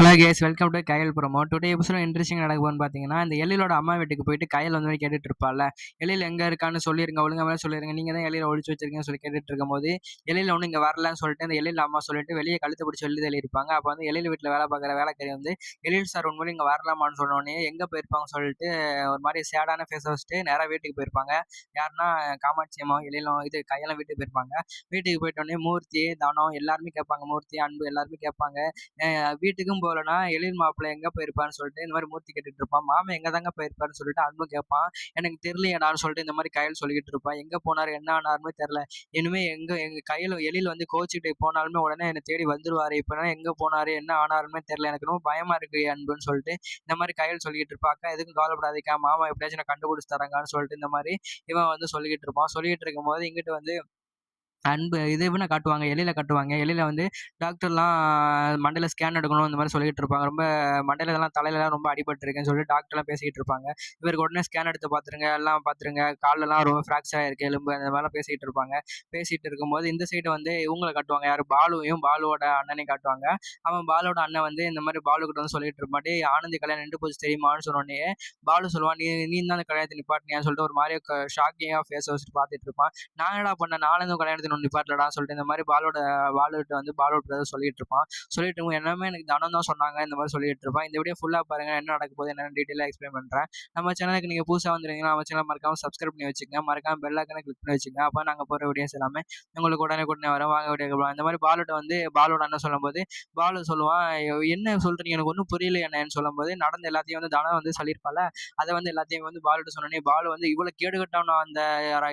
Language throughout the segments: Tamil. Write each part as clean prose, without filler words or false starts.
Hello case, welcome to Kayal promo. Today எபிசோட இன்ட்ரெஸ்டிங் நடக்க போகுதுன்னு பார்த்தீங்கன்னா, இந்த எழிலோட அம்மா வீட்டுக்கு போயிட்டு கயல் வந்து கேட்டுட்டு இருப்பாள்ல, எழில் எங்கே இருக்கான்னு சொல்லிருங்க, ஒழுங்கா மேலே சொல்லிருங்க, நீங்கள் தான் எழில ஒழிச்சு வச்சிருக்கீங்கன்னு சொல்லி கேட்டுட்டு இருக்கும்போது, எழில் ஒன்றும் இங்கே வரலன்னு சொல்லிட்டு அந்த எழில் அம்மா சொல்லிட்டு வெளியே கழுத்து பிடிச்சி வெளியே தள்ளி இருப்பாங்க. அப்போ வந்து எழில் வீட்டில் வேலை பார்க்குற வேலைக்காரி வந்து எழில் சார் உண்மையிலே இங்கே வரலாமான்னு சொன்னோடனே எங்கே போயிருப்பாங்க சொல்லிட்டு ஒரு மாதிரி சேடான ஃபேஸை வச்சுட்டு நேராக வீட்டுக்கு போயிருப்பாங்க. யாருன்னா காமாட்சி அம்மா எழிலும் இது கையெல்லாம் வீட்டுக்கு போயிருப்பாங்க. வீட்டுக்கு போயிட்டோடனே மூர்த்தி, தனம் எல்லாருமே கேட்பாங்க, மூர்த்தி அன்பு எல்லாருமே கேட்பாங்க. வீட்டுக்கும் போகலன்னா எழில் மாப்பிள்ளை எங்கே போயிருப்பான்னு சொல்லிட்டு இந்த மாதிரி மூர்த்தி கேட்டுட்டு இருப்பான். மாமா எங்கே தாங்க போயிருப்பாருன்னு சொல்லிட்டு அன்பு கேட்பான். எனக்கு தெரியலையேடான்னு சொல்லிட்டு இந்த மாதிரி கையில் சொல்லிக்கிட்டு இருப்பான். எங்கே போனார் என்ன ஆனாருமே தெரில. இனிமேல் எங்கள் கையில் எழில் வந்து கோச்சிக்கிட்டு போனாலுமே உடனே என்னை தேடி வந்துருவாரு. இப்போ எங்கே போனார் என்ன ஆனாருமே தெரில, எனக்கு ரொம்ப பயமாக இருக்கு அன்புன்னு சொல்லிட்டு இந்த மாதிரி கையில் சொல்லிக்கிட்டு இருப்பா. அக்கா எதுக்கும் கவலைப்படாதீக்கா, மாமா எப்படியாச்சும் நான் கண்டுபிடிச்சி தரேங்கான்னு சொல்லிட்டு இந்த மாதிரி இவன் வந்து சொல்லிக்கிட்டு இருப்பான். சொல்லிக்கிட்டு இருக்கும்போது இங்கிட்டு வந்து அன்பு இது இவனை காட்டுவாங்க, எழில காட்டுவாங்க. எழில வந்து டாக்டர்லாம் மண்டையில ஸ்கேன் எடுக்கணும் இந்த மாதிரி சொல்லிட்டு இருப்பாங்க. ரொம்ப மண்டையில இதெல்லாம் தலையிலலாம் ரொம்ப அடிபட்டுருக்குன்னு சொல்லிட்டு டாக்டர்லாம் பேசிக்கிட்டு இருப்பாங்க. இவருக்கு உடனே ஸ்கேன் எடுத்து பார்த்துருங்க, எல்லாம் பார்த்துருங்க, கால்லலாம் ரொம்ப ஃப்ராக்சர் ஆயிருக்கு எலும்பு, அந்த மாதிரிலாம் பேசிக்கிட்டு இருப்பாங்க. பேசிட்டு இருக்கும்போது இந்த சைடு வந்து இவங்களை காட்டுவாங்க, யார் பாலுவையும் பாலுவோட அண்ணனையும் காட்டுவாங்க. அவன் பாலுவோட அண்ணன் வந்து இந்த மாதிரி பாலுக்கிட்ட வந்து சொல்லிட்டு இருப்பாட்டி, ஆனந்தி கல்யாணம் நின்று போச்சு தெரியுமான்னு சொன்னோடனே பாலு சொல்லுவான், நீ நீ தான் அந்த கல்யாணத்தை நிப்பாட்டினியான்னு சொல்லிட்டு ஒரு மாதிரி ஷாக்கிங்காக ஃபேஸ் வச்சுட்டு பார்த்துட்டு இருப்பான். நான் என்னடா பண்ணேன், நானும் கல்யாணத்தை ஒன்று நிப்பாட்டலடா சொல்லிட்டு இந்த மாதிரி பாலுகிட்ட வந்து பாலோட பிரதர் சொல்லிட்டு இருப்பான். சொல்லிட்டு இருக்கும் எல்லாமே எனக்கு தனம் தான் சொன்னாங்க இந்த மாதிரி சொல்லிட்டு இருப்பான். இந்த வீடியோ ஃபுல்லாக பாருங்க, என்ன நடக்க போகுது என்னென்ன டீட்டெயிலாக எக்ஸ்பிளைன் பண்ணுறேன். நம்ம சேனலுக்கு நீங்கள் புதுசாக வந்துருந்தீங்கன்னா நம்ம சேனல் மறக்காம சப்ஸ்கிரைப் பண்ணி வச்சுக்கோங்க, மறக்காம பெல் ஐக்கானை கிளிக் பண்ணி வச்சுக்கோங்க. அப்போ நாங்கள் போகிற வீடியோஸ் எல்லாமே உங்களுக்கு உடனே வரும். வாங்க வீடியோ போகலாம். இந்த மாதிரி பாலுட்ட வந்து பாலோட அண்ணன் சொல்லும்போது பாலு சொல்லுவான், என்ன சொல்றீங்க எனக்கு ஒன்றும் புரியல என்னன்னு சொல்லும்போது நடந்த எல்லாத்தையும் வந்து தனம் வந்து சொல்லியிருப்பால, அதை வந்து எல்லாத்தையும் வந்து பாலுட்ட சொன்னோன்னே பாலு வந்து இவ்வளோ கேடுகட்டான அந்த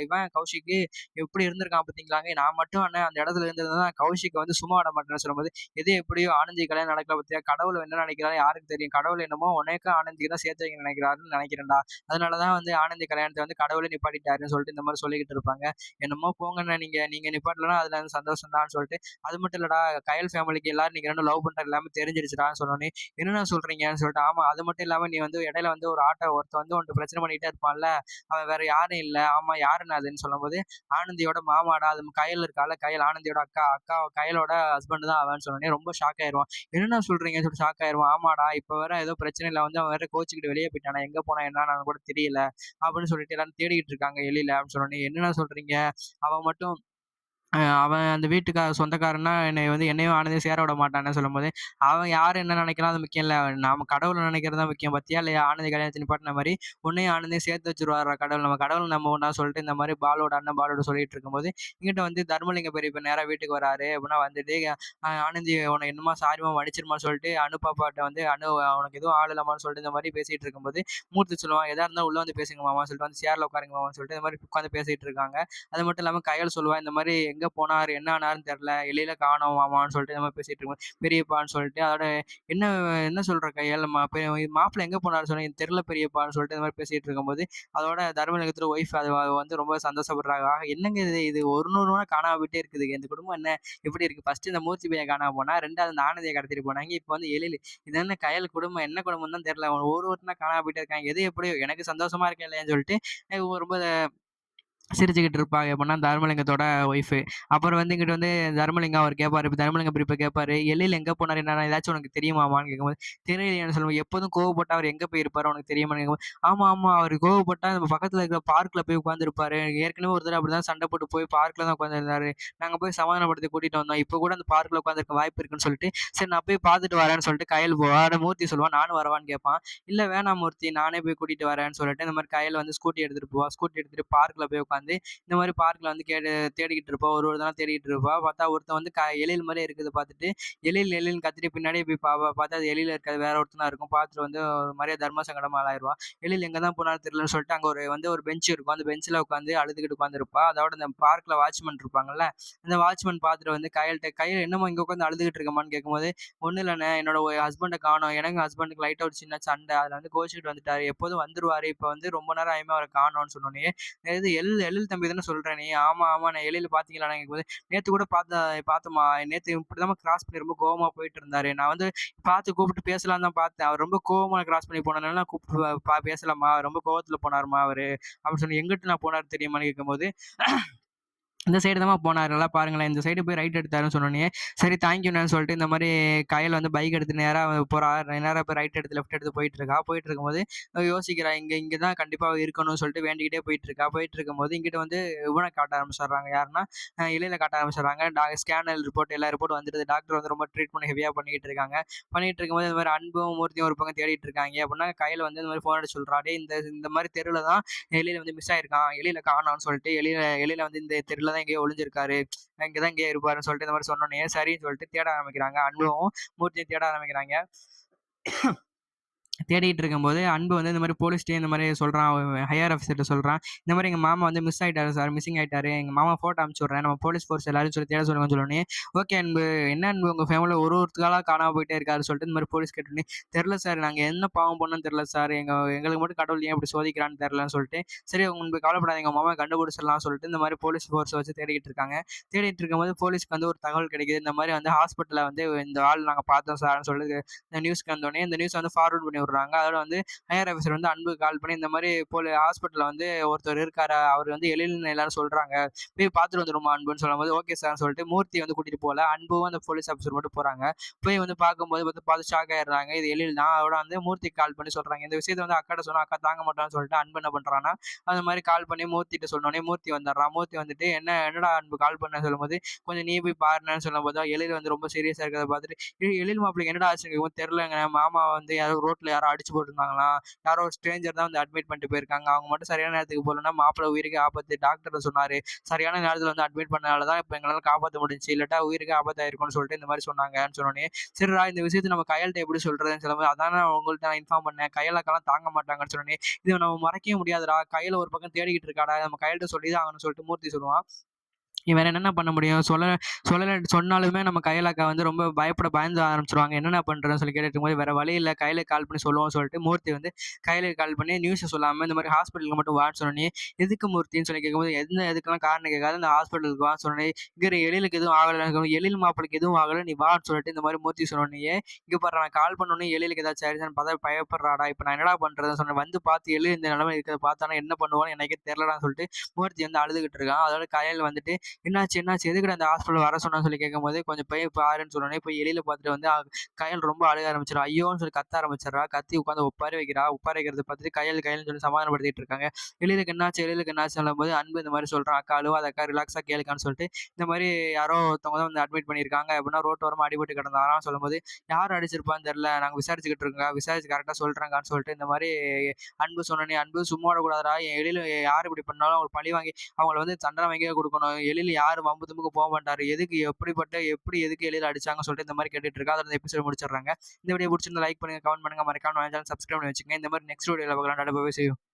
இவன் கௌஷிக்கு எப்படி இருந்திருக்கான் பார்த்தீங்களாங்க, நான் மட்டும் அண்ணன் அந்த இடத்துல இருந்ததுன்னா கௌஷிக் வந்து சும்மா விட மாட்டேன்னு சொல்லும்போது, எது எப்படியோ ஆனந்தி கல்யாணம் நடக்கல பத்தியா, கடவுள் என்ன நினைக்கிறாரு யாருக்கு தெரியும், கடவுள் என்னமோ உனக்கும் ஆனந்திக்கு தான் சேர்த்து வைக்க நினைக்கிறாருன்னு நினைக்கிறேன்டா, அதனாலதான் வந்து ஆனந்தி கல்யாணத்தை வந்து கடவுளே நிப்பாட்டிட்டாருன்னு சொல்லிட்டு இந்த மாதிரி சொல்லிக்கிட்டு இருப்பாங்க. என்னமோ போங்கண்ணா, நீங்க நிப்பாட்டலன்னா அதுல வந்து சந்தோஷம் தான் சொல்லிட்டு, அது மட்டும் இல்லடா கயல் ஃபேமிலிக்கு எல்லாரும் நீங்க ரெண்டும் லவ் பண்ற எல்லாமே தெரிஞ்சிருச்சுடான்னு சொன்னோன்னே, என்னென்ன சொல்றீங்கன்னு சொல்லிட்டு, ஆமா அது மட்டும் இல்லாம நீ வந்து இடையில வந்து ஒரு ஒருத்த வந்து உன்ட்டு பிரச்சனை பண்ணிட்டே இருப்பான்ல, அவன் வேற யாரும் இல்லை, ஆமா யாருன்னு அதுன்னு சொல்லும்போது, ஆனந்தியோட மாமாடா, அது கயல் இருக்கால, கயல் ஆனந்தியோட அக்கா, கயலோட ஹஸ்பண்ட் தான் அவன்னு சொன்னோடனே ரொம்ப ஷாக் ஆயிடுவான். என்னென்ன சொல்றீங்கன்னு சொல்லிட்டு ஷாக் ஆயிடுவான். ஆமாடா இப்போ வேற ஏதோ பிரச்சனையில வந்து அவன் வேற கோச்சிக்கிட்டு வெளியே போயிட்டானா, எங்க போனா என்னன்னு கூட தெரியல அப்படின்னு சொல்லிட்டு எல்லாரும் தேடிக்கிட்டு இருக்காங்க எழில அப்படின்னு சொன்னோடனே, என்னென்ன சொல்றீங்க, அவன் மட்டும் அவன் அந்த வீட்டுக்கார சொந்தக்காரன்னா என்னையும் ஆனந்தையும் சேர விட மாட்டான்னு சொல்லும்போது, அவன் யார் என்ன நினைக்கிறான் அது முக்கியம் இல்ல. நாம கடவுள நினைக்கிறது தான் முக்கியம். பாத்தியா இல்லையா, ஆனந்தி கல்யாணத்த நிப்பாட்டுன மாரி உன்னையும் ஆனந்தையும் சேர்த்து வச்சுருவாருடா கடவுள். நம்ம கடவுள நம்புவோம்டா சொல்லிட்டு இந்த மாரி பாலுவோட அண்ணன் பாலுவோட சொல்லிட்டு இருக்கும்போது, இங்கிட்ட வந்து தர்மலிங்க பெரியப்பா நேரா வீட்டுக்கு வராரு. அப்படின்னா வந்துட்டு ஆனந்தி உனக்கு என்னமோ சாரிம்மா மன்னிச்சிருமான்னு சொல்லிட்டு பாப்பாட்ட வந்து உனக்கு எதுவும் ஆள் இல்லம்மான்னு சொல்லிட்டு இந்த மாரி பேசிட்டு இருக்கும்போது, மூர்த்தி சொல்லுவான், எதா இருந்தாலும் உள்ள வந்து பேசுங்க மாமான்னு சொல்லிட்டு வந்து சேர்ல உட்காருங்க மாமான்னு சொல்லிட்டு இந்த மாரி உட்காந்து பேசிட்டு இருக்காங்க. அது மட்டும் இல்லாம கையல் சொல்லுவா, இந்த மாரி எங்க போனாரு என்ன ஆனாருன்னு தெரியல, எழில காணோம் மாமான்னு சொல்லிட்டு இந்த மாதிரி பேசிட்டு இருக்கும்போது, பெரியப்பான்னு சொல்லிட்டு அதோட என்ன என்ன சொல்ற கையல் மாப்பிள்ளை எங்க போனாரு சொன்னீங்க தெரியல பெரியப்பான்னு சொல்லிட்டு இந்த மாதிரி பேசிட்டு இருக்கும்போது, அதோட தர்மலிங்கத்தோட ஒய்ஃப் அது வந்து ரொம்ப சந்தோஷப்படுறாங்க. என்னங்க இது ஒரு நூறு காணாம போயிட்டே இருக்குது, இந்த குடும்பம் என்ன எப்படி இருக்கு, ஃபர்ஸ்ட் இந்த மூர்த்தி பையன் காணாம போனா, ரெண்டாவது இந்த ஆனந்தியை கடத்திட்டு போனாங்க, இப்போ வந்து எழில், இது என்ன கயல் குடும்பம் என்ன குடும்பம் தான் தெரியல, ஒருத்தனா காணாம போயிட்டே இருக்காங்க, எது எப்படியோ எனக்கு சந்தோஷமா இருக்கேன் இல்லையான்னு சொல்லிட்டு ரொம்ப சிரிச்சுக்கிட்டு இருப்பாங்க. எப்படின்னா தர்மலிங்கத்தோட ஒய்ஃபு. அப்புறம் வந்து இங்கிட்டு வந்து தர்மலிங்கம் அவர் கேட்பாரு. இப்ப தர்மலிங்கம் பெரியப்பா கேட்பாரு, எழில் எங்க போனாரு என்னன்னா ஏதாச்சும் உனக்கு தெரியுமாமான்னு கேட்கும்போது, தெரியலையேன்னு சொல்லுவோம். எப்போதும் கோவப்பட்டா அவர் எங்க போயிருப்பாரு உனக்கு தெரியுமான்னு கேட்கும்போது, ஆமா அவர் கோவப்பட்டா நம்ம பக்கத்துல இருக்கிற பார்க்ல போய் உட்காந்துருப்பாரு. ஏற்கனவே ஒரு தடவை அப்படிதான் சண்டை போட்டு போய் பார்க்ல தான் உட்காந்துருந்தாரு. நாங்க போய் சமாதானப்படுத்தி கூட்டிட்டு வந்தோம். இப்போ கூட அந்த பார்க்ல உட்காந்துருக்க வாய்ப்பு இருக்குன்னு சொல்லிட்டு, சரி நான் போய் பார்த்துட்டு வரேன்னு சொல்லிட்டு கயல் போவா. மூர்த்தி சொல்லுவான், நானும் வரவான்னு கேட்பான். இல்ல வேணாம் மூர்த்தி, நானே போய் கூட்டிட்டு வரேன்னு சொல்லிட்டு இந்த மாதிரி கயல் வந்து ஸ்கூட்டி எடுத்துட்டு போவா. ஸ்கூட்டி எடுத்துட்டு பார்க்ல போய் உட்காந்து இந்த மாதிரி பார்க்ல வந்து தேடிக்கிட்டு இருப்பா. ஒரு தான் தேடிக்கிட்டு இருப்பா. பார்த்தா ஒருத்தன் வந்து எழில் மாதிரியே இருக்குது பார்த்துட்டு, எழில்னு கத்திட்டு பின்னாடியே போய் பார்த்தா அது எழில இருக்காது, வேற ஒருத்தனா இருக்கும். பார்த்துட்டு வந்து ஒரு மாதிரியே தர்ம சங்கடமா ஆளாயிருவா. எழில் எங்க தான் போனாலும் தெரியலன்னு சொல்லிட்டு அங்க ஒரு பெஞ்ச் இருக்கும். அந்த பெஞ்சில் உட்காந்து அழுதுகிட்டு உட்காந்துருப்பா. அதோட இந்த பார்க்ல வாட்ச்மேன் இருப்பாங்கல்ல, அந்த வாட்ச்மேன் பார்த்துட்டு வந்து கையில் என்னமோ இங்க உட்காந்து அழுதுகிட்டு இருக்கமான்னு கேட்கும்போது, ஒன்றும் இல்லைண்ணே, என்னோட ஹஸ்பண்டை காணோம், எனக்கு ஹஸ்பண்டுக்கு லைட்டாக ஒரு சின்ன சண்டை, அதில் வந்து கோச்சிக்கிட்டு வந்துட்டாரு, எப்போதும் வந்துருவாரு, இப்போ வந்து ரொம்ப நேரம் ஆயுமே அவரை காணோம்னு சொன்னோன்னே, இது எழில் தம்பி தானே சொல்ற நீ, ஆமா நான் எழில் பாத்தீங்களா கேட்கும்போது, நேத்து கூட பார்த்தோமா, நேத்து இப்படிதான் கிராஸ் பண்ணி ரொம்ப கோவமா போயிட்டு இருந்தாரு, நான் வந்து பார்த்து கூப்பிட்டு பேசலாம் தான் பார்த்தேன், அவர் ரொம்ப கோவமா கிராஸ் பண்ணி போனதுனால நான் கூப்பிட்டு பேசலாமா, ரொம்ப கோவத்துல போனாருமா அவரு அப்படின்னு சொல்லி, எங்கிட்டு நான் போனாரு தெரியுமான்னு கேட்கும்போது, இந்த சைடு தாம்மா போனாரு. நல்லா பாருங்களேன். இந்த சைடு போய் ரைட் எடுத்தாருன்னு சொன்னோனயே, சரி தேங்க்யூண்ணான்னு சொல்லிட்டு இந்த மாரி கயல் வந்து பைக் எடுத்து நேரா போறா. நேரா போய் ரைட் எடுத்து, லெஃப்ட் எடுத்து போயிட்டுருக்கா. போயிட்டுருக்கும்போது யோசிக்கிறா. இங்க தான் கண்டிப்பா இருக்கணும்னு சொல்லிட்டு வேண்டிக்கிட்டே போயிட்டுருக்கா. போயிட்டுருக்கும்போது இங்கிட்டு வந்து இவன காட்ட ஆரம்பிச்சுடுறாங்க. யாருன்னா, எழில காட்ட ஆரம்பிச்சுடுறாங்க. ஸ்கேனர் ரிப்போர்ட் எல்லா ரிப்போர்ட்டும் வந்துடுது. டாக்டர் வந்து ரொம்ப ட்ரீட்மெண்ட் ஹெவியா பண்ணிக்கிட்டு இருக்காங்க. பண்ணிட்டு இருக்கும்போது இந்த மாரி அன்பும், மூர்த்தியும் ஒரு பக்கம் தேடிட்டு இருக்காய்ங்க. அப்படின்னா கையில வந்து இந்த மாரி ஃபோன் அடிச்சு சொல்றா. "டேய் இந்த இந்த மாரி தெருவுல தான் எழில் வந்து மிஸ் ஆயிருக்கான். எழில காணோம்னு சொல்லிட்டு எழில வந்து இந்த தெருல தான் எங்கேயோ ஒளிஞ்சிருக்காரு. இங்க தான் எங்கேயோ இருப்பாருன்னு" சொல்லிட்டு இந்த மாரி சொன்னோனயே, சரின்னு சொல்லிட்டு தேட ஆரம்பிக்கிறாங்க. அன்பும், மூர்த்தியும் தேட ஆரம்பிக்கிறாங்க. தேடிட்டு இருக்கும்போது அன்பு வந்து இந்த மாரி போலீஸ்ட்டயே இந்த மாரி சொல்றான். ஹையர் ஆஃபீசர்ட்ட சொல்றான். இந்த மாரி எங்க மாமா வந்து மிஸ் ஆயிட்டாரு சார். மிஸ்ஸிங் ஆயிட்டாரு. எங்க மாமா ஃபோட்டோ அனுப்பிச்சு விடுறேன். நம்ம போலீஸ் ஃபோர்ஸ் எல்லாரையும் சொல்லி தேட சொல்லுங்கன்னு சொன்னோனே, ஓகே அன்பு. என்ன அன்பு உங்க ஃபேமிலில ஒருத்தங்களா காணாம போயிட்டே இருக்காருன்னு சொல்லிட்டு இந்த மாரி போலீஸ் கேட்டோனே, தெரியல சார். நாங்க என்ன பாவம் பண்ணோம்னு தெரியல சார். எங்களுக்கு மட்டும் கடவுள் ஏன் இப்படி சோதிக்கிறான்னு தெரியலன்னு சொல்லிட்டு, சரி அன்பு கவலைப்படாதீங்க. உங்க மாமாவ கண்டுபிடிச்சிடலாம்னு சொல்லிட்டு இந்த மாரி போலீஸ் ஃபோர்ஸ வச்சு தேடிக்கிட்டு இருக்காங்க. தேடிட்டு இருக்கும்போது போலீஸ்க்கு வந்து ஒரு தகவல் கிடைக்குது. இந்த மாரி வந்து ஹாஸ்பிட்டல்ல வந்து இந்த ஆள் நாங்க பார்த்தோம் சார்ன்னு சொல்லிட்டு இந்த நியூஸ்க்கு வந்தோனே, இந்த நியூஸ வந்து ஃபார்வர்ட் பண்ணி விடுறாங்க. அதோட வந்து ஹையர் ஆஃபீசர் வந்து அன்புக்கு கால் பண்ணி இந்த மாதிரி ஹாஸ்பிட்டல்ல வந்து ஒருத்தர் இருக்காரு. அவர் வந்து எழில்னு எல்லாரும் சொல்றாங்க. போய் பார்த்துட்டு வந்துருமா அன்புன்னு சொல்லும்போது, ஓகே சார்ன்னு சொல்லிட்டு மூர்த்தி வந்து கூட்டிட்டு போல. அன்பும் அந்த போலீஸ் ஆஃபீசர் மட்டும் போறாங்க. போய் வந்து பார்க்கும்போது பார்த்து ஷாக் ஆயிடுறாங்க. இது எழில் தான். அதோட வந்து மூர்த்திக்கு கால் பண்ணி சொல்றாங்க. இந்த விஷயத்த வந்து அக்காட்ட சொன்னா அக்கா தாங்க மாட்டான்னு சொல்லிட்டு அன்பு என்ன பண்றான்னா, அந்த மாதிரி கால் பண்ணி மூர்த்திட்ட சொன்னோனே மூர்த்தி வந்துடுறான். மூர்த்தி வந்துட்டு என்னடா அன்பு கால் பண்ணேன்னு சொல்லும்போது, கொஞ்சம் நீ போய் பாருன்னு சொல்லும்போது எழில் வந்து ரொம்ப சீரியஸா இருக்கிறத பார்த்துட்டு, எழில் மாப்பிள்ளைக்கு என்னடா ஆச்சுன்னு கேட்கும்போது, தெரியலங்க மாமா வந்து யாரோ அடிச்சு போட்டுருந்தாங்களாம். யாரோ ஒரு ஸ்ட்ரேஞ்சர் தான் வந்து அட்மிட் பண்ணிட்டு போயிருக்காங்க. அவங்க மட்டும் சரியான நேரத்துக்கு போகலன்னா மாப்பிள்ளை உயிருக்கு ஆபத்து. டாக்டர் சொன்னாரு. சரியான நேரத்துல வந்து அட்மிட் பண்ணனால தான் இப்ப எங்களால காப்பாத்த முடிஞ்சுச்சு. இல்லாட்டா உயிருக்கு ஆபத்தாயிருக்கும்னு சொல்லிட்டு இந்த மாரி சொன்னாங்கன்னு சொன்னோனே, சரிடா இந்த விஷயத்த நம்ம கையல்ட்ட எப்படி சொல்றதுன்னு சொல்லும்போது, அதான் நான் உங்கள்ட்ட நான் இன்ஃபார்ம் பண்ணேன். கையல் அக்காலாம் தாங்க மாட்டாங்கன்னு சொன்னோனே, இத நம்ம மறைக்கவே முடியாதுடா. கையில ஒரு பக்கம் தேடிக்கிட்டு இருக்காடா. நம்ம கையல்ட்ட சொல்லி தான் ஆகணும்னு சொல்லிட்டு மூர்த்தி சொல்லுவான். வேற என்னென்ன பண்ண முடியும்? சொன்னாலுமே நம்ம கையல் அக்கா வந்து ரொம்ப பயந்து ஆரம்பிச்சுருவாங்க. என்னண்ணா பண்றதுன்னு சொல்லி கேட்டுட்டு இருக்கும்போது, வேற வழி இல்ல. கையலுக்கு கால் பண்ணி சொல்லுவோம்னு சொல்லிட்டு, மூர்த்தி வந்து கையலுக்கு கால் பண்ணி நியூஸ சொல்லாம இந்த மாரி ஹாஸ்பிட்டலுக்கு மட்டும் வான்னு சொன்னோனே, எதுக்கு மூர்த்தின்னு சொல்லி கேட்கும்போது, எதுக்கெல்லாம் காரணம் கேட்காத இந்த ஹாஸ்பிட்டலுக்கு வான்னு சொன்னோனே, இங்க எழிலுக்கு எதுவும் ஆகல. எழில் மாப்பிளைக்கு எதுவும் ஆகல. நீ வான்னு சொல்லிட்டு இந்த மாரி மூர்த்தி சொன்னோனயே, இங்க பாருடா நான் கால் பண்ணோனே எழிலுக்கு ஏதாச்சும் ஆயிடுச்சான்னு பார்த்தா பயப்படுறாடா. இப்ப நான் என்னடா பண்றதுன்னு சொன்னேன். வந்து பார்த்து எழில் இந்த நிலைமையில இருக்கிறத பார்த்தானா என்ன பண்ணுவான்னு எனக்கே தெரியலடான்னு சொல்லிட்டு, மூர்த்தி வந்து அழுதுகிட்டு இருக்கான். அதோட கயல் வந்துட்டு என்னாச்சு? எதுக்குடா இந்த ஹாஸ்பிட்டல் வர சொன்னான்னு சொல்லி கேட்கும்போது, கொஞ்சம் போய் பாருன்னு சொன்னோனே, போய் எலியில பார்த்துட்டு வந்து கயல் ரொம்ப அழுக ஆரம்பிச்சிடுறா. ஐயோன்னு சொல்லி கத்த ஆரம்பிச்சிடுறா. கத்தி உட்காந்து ஒப்பாரி வைக்கிறா. ஒப்பாரி வைக்கிறத பார்த்துட்டு கையல்ன்னு சொல்லி சமாதானப்படுத்திட்டு இருக்காங்க. எழிலுக்கு என்னாச்சு சொல்லும்போது, அன்பு இந்த மாரி சொல்றான். அக்கா அழுவாத அக்கா ரிலாக்ஸா கேளுக்கான்னு சொல்லிட்டு, இந்த மாரி யாரோ ஒருத்தவங்க தான் வந்து அட்மிட் பண்ணியிருக்காங்க. அப்படின்னா ரோட்டோரமா அடிபட்டு கிடந்தாராம் சொல்லும்போது, யார் அடிச்சிருப்பான்னு தெரியல. நாங்க விசாரிச்சுக்கிட்டு இருக்கோங்க. விசாரிச்சு கரெக்ட்டா சொல்றேங்கான்னு சொல்லிட்டு இந்த மாரி அன்பு சொன்னோனே, அன்பு சும்மா விடக்கூடாதுடா. எழிலு யார் இப்படி பண்ணாலும் அவங்களுக்கு பழி வாங்கி அவங்கள வந்து தண்டனை வாங்கியே குடுக்கணும். எழில் யாரும் வம்பு தும்புக்கு போமாட்டாரு. எதுக்கு எழில அடிச்சாங்கன்னு சொல்லிட்டு இந்த மாரி கேட்டுட்டு இருக்கா. அதோட இந்த எபிசோட் முடிச்சிடுறாங்க. இந்த வீடியோ புடிச்சிருந்தா லைக் பண்ணுங்க, கமெண்ட் பண்ணுங்க, மறக்காம நம்ம சேனல் சப்ஸ்கிரைப் பண்ணி வச்சுக்கங்க. இந்த மாரி நெக்ஸ்ட் வீடியோல பார்க்கலாம். டாடா பை பை. see you.